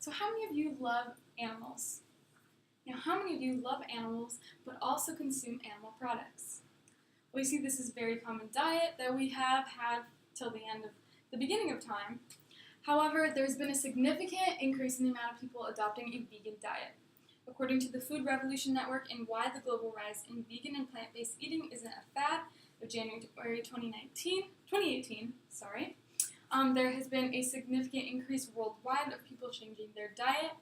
So how many of you love animals? Now, how many of you love animals but also consume animal products? Well, you see, this is a very common diet that we have had till the beginning of time. However, there's been a significant increase in the amount of people adopting a vegan diet. According to the Food Revolution Network and Why the Global Rise in Vegan and Plant-Based Eating Isn't a Fad of January 2018, there has been a significant increase worldwide of people changing their diet.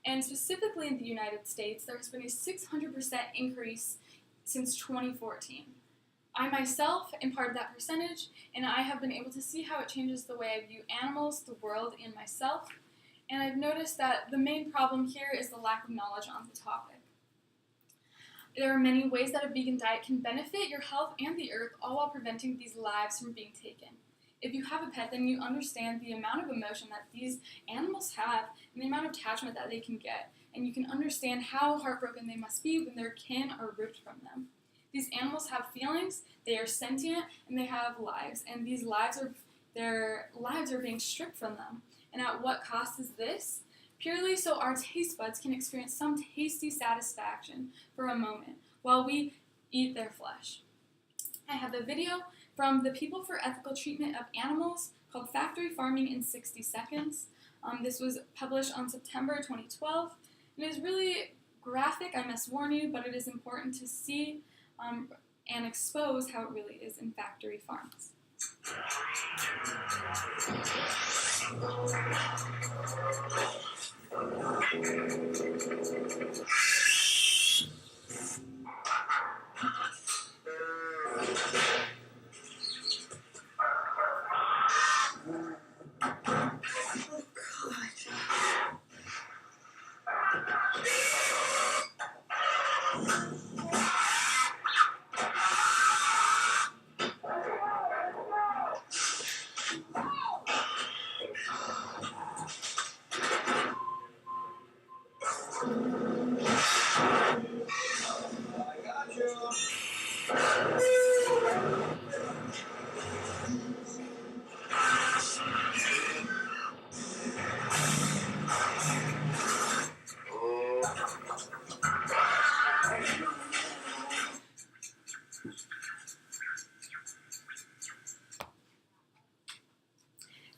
And specifically in the United States, there has been a 600% increase since 2014. I myself am part of that percentage, and I have been able to see how it changes the way I view animals, the world, and myself. And I've noticed that the main problem here is the lack of knowledge on the topic. There are many ways that a vegan diet can benefit your health and the earth, all while preventing these lives from being taken. If you have a pet, then you understand the amount of emotion that these animals have and the amount of attachment that they can get. And you can understand how heartbroken they must be when their kin are ripped from them. These animals have feelings, they are sentient, and they have lives. And their lives are being stripped from them. And at what cost is this? Purely so our taste buds can experience some tasty satisfaction for a moment while we eat their flesh. I have a video from the People for Ethical Treatment of Animals called Factory Farming in 60 Seconds. This was published on September 2012. It is really graphic, I must warn you, but it is important to see and expose how it really is in factory farms.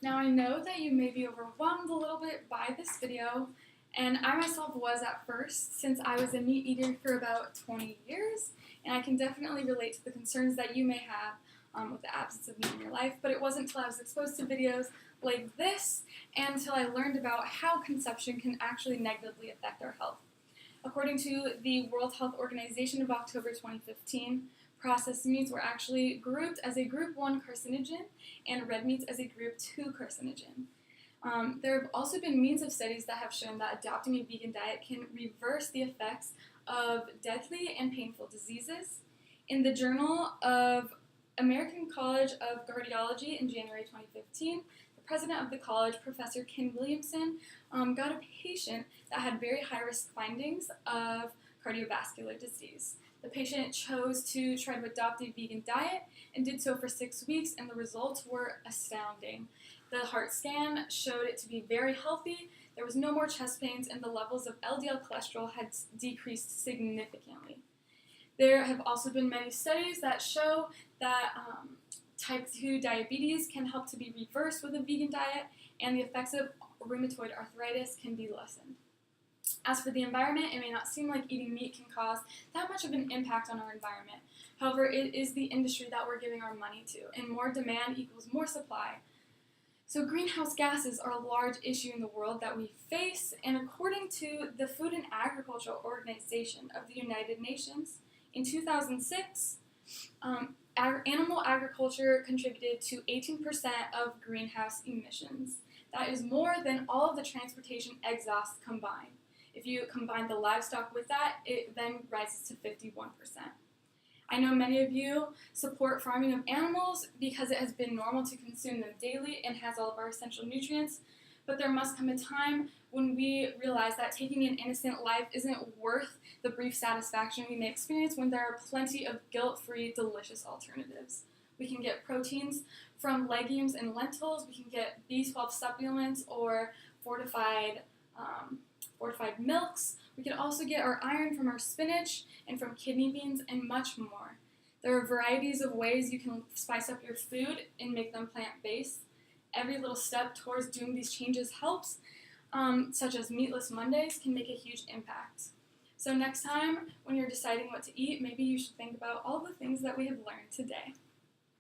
Now I know that you may be overwhelmed a little bit by this video, and I myself was at first, since I was a meat eater for about 20 years, and I can definitely relate to the concerns that you may have with the absence of meat in your life, but it wasn't until I was exposed to videos like this and until I learned about how consumption can actually negatively affect our health. According to the World Health Organization of October 2015, processed meats were actually grouped as a group 1 carcinogen and red meats as a group 2 carcinogen. There have also been means of studies that have shown that adopting a vegan diet can reverse the effects of deadly and painful diseases. In the Journal of American College of Cardiology in January 2015, the president of the college, Professor Ken Williamson, got a patient that had very high-risk findings of cardiovascular disease. The patient chose to try to adopt a vegan diet and did so for 6 weeks, and the results were astounding. The heart scan showed it to be very healthy, there was no more chest pains, and the levels of LDL cholesterol had decreased significantly. There have also been many studies that show that type 2 diabetes can help to be reversed with a vegan diet, and the effects of rheumatoid arthritis can be lessened. As for the environment, it may not seem like eating meat can cause that much of an impact on our environment. However, it is the industry that we're giving our money to, and more demand equals more supply. So greenhouse gases are a large issue in the world that we face, and according to the Food and Agriculture Organization of the United Nations, in 2006, animal agriculture contributed to 18% of greenhouse emissions. That is more than all of the transportation exhaust combined. If you combine the livestock with that, it then rises to 51%. I know many of you support farming of animals because it has been normal to consume them daily and has all of our essential nutrients, but there must come a time when we realize that taking an innocent life isn't worth the brief satisfaction we may experience when there are plenty of guilt-free, delicious alternatives. We can get proteins from legumes and lentils, we can get B12 supplements or fortified fortified milks. We can also get our iron from our spinach and from kidney beans and much more. There are varieties of ways you can spice up your food and make them plant-based. Every little step towards doing these changes helps, such as meatless Mondays can make a huge impact. So next time when you're deciding what to eat, maybe you should think about all the things that we have learned today.